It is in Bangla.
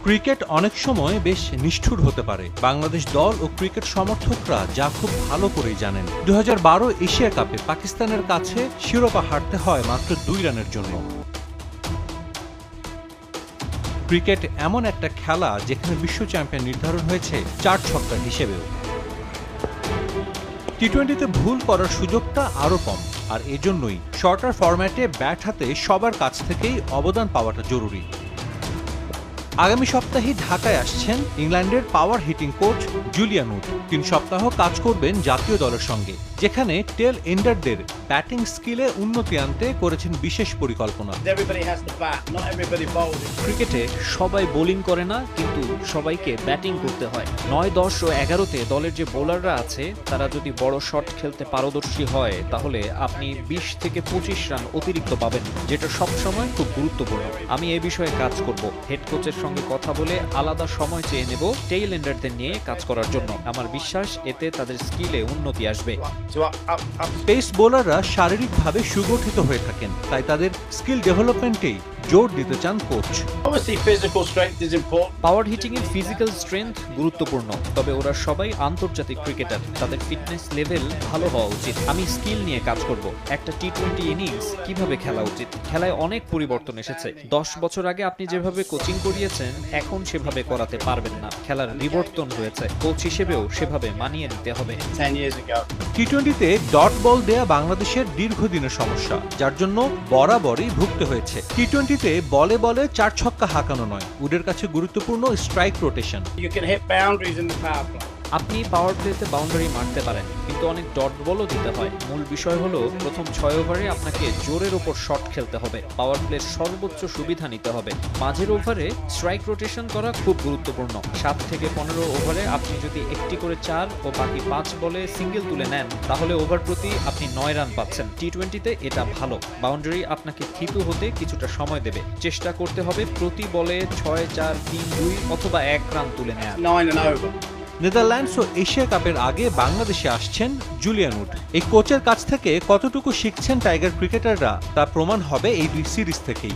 ক্রিকেট অনেক সময় বেশ নিষ্ঠুর হতে পারে। বাংলাদেশ দল ও ক্রিকেট সমর্থকরা যা খুব ভালো করেই জানেন। 2012 এশিয়া কাপে পাকিস্তানের কাছে শিরোপা হারতে হয় মাত্র 2 রানের জন্য। ক্রিকেট এমন একটা খেলা যেখানে বিশ্ব চ্যাম্পিয়ন নির্ধারণ হয়েছে 4 ছক্কার হিসেবেও। টি-20তে ভুল করার সুযোগটা আরও কম, আর এজন্যই শর্টার ফরম্যাটে ব্যাট হাতে সবার কাছ থেকেই অবদান পাওয়াটা জরুরি। আগামী সপ্তাহে ঢাকায় আসছেন ইংল্যান্ডের পাওয়ার হিটিং কোচ জুলিয়ান উড। 3 সপ্তাহ কাজ করবেন জাতীয় দলের সঙ্গে, যেখানে টেল এন্ডারদের ব্যাটিং স্কিলে উন্নতি আনতে করেছেন বিশেষ পরিকল্পনা। ক্রিকেটে সবাই বোলিং করে না, কিন্তু সবাইকে ব্যাটিং করতে হয়। 9, 10 ও 11তে দলের যে বোলাররা আছে তারা যদি বড় শট খেলতে পারদর্শী হয়, তাহলে আপনি 20 থেকে 25 রান অতিরিক্ত পাবেন, যেটা সবসময় খুব গুরুত্বপূর্ণ। আমি এই বিষয়ে কাজ করব। হেড কোচের সঙ্গে কথা বলে আলাদা সময় চেয়ে নেব টেইল এন্ডারদের নিয়ে কাজ করার জন্য। আমার বিশ্বাস এতে তাদের স্কিলে উন্নতি আসবে। পেস বোলাররা শারীরিকভাবে সুগঠিত হয়ে থাকেন, তাই তাদের স্কিল ডেভেলপমেন্টেই জোর দিতে চান কোচ। পাওয়ার হিটিং এর ফিজিক্যাল স্ট্রেংথ গুরুত্বপূর্ণ, তবে ওরা সবাই আন্তর্জাতিক ক্রিকেটার, তাদের ফিটনেস লেভেল ভালো হওয়া উচিত। আমি স্কিল নিয়ে কাজ করব। একটা টি-20 ইনিংস কিভাবে খেলা উচিত। খেলায় অনেক পরিবর্তন এসেছে। 10 বছর আগে আপনি যেভাবে কোচিং করিয়েছেন এখন সেভাবে করাতে পারবেন না। খেলার বিবর্তন হয়েছে, কোচ হিসেবেও সেভাবে মানিয়ে নিতে হবে। টি-20তে ডট বল দেয়া বাংলাদেশের দীর্ঘদিনের সমস্যা, যার জন্য বরাবরই ভুগতে হয়েছে। টি-20তে বলে বলে 4 ছক্কা হাঁকানো নয়, উডের কাছে গুরুত্বপূর্ণ স্ট্রাইক রোটেশন। আপনি পাওয়ার প্লেতে বাউন্ডারি মারতে পারেন, কিন্তু অনেক ডট বলও দিতে হয়। মূল বিষয় হলো প্রথম 6 ওভারে আপনাকে জোরের ওপর শট খেলতে হবে, পাওয়ার প্লের সর্বোচ্চ সুবিধা নিতে হবে। মাঝের ওভারে স্ট্রাইক রোটেশন করা খুব গুরুত্বপূর্ণ। 7 থেকে 15 ওভারে আপনি যদি একটি করে 4 ও বাকি 5 বলে সিঙ্গেল তুলে নেন, তাহলে ওভার প্রতি আপনি 9 রান পাচ্ছেন। টি-20তে এটা ভালো। বাউন্ডারি আপনাকে থিতু হতে কিছুটা সময় দেবে। চেষ্টা করতে হবে প্রতি বলে 6, 4, 3, 2 অথবা 1 রান তুলে নেওয়া। নেদারল্যান্ডস ও এশিয়া কাপের আগে বাংলাদেশে আসছেন জুলিয়ান উড। এই কোচের কাছ থেকে কতটুকু শিখছেন টাইগার ক্রিকেটাররা তা প্রমাণ হবে এই 2 সিরিজ থেকেই।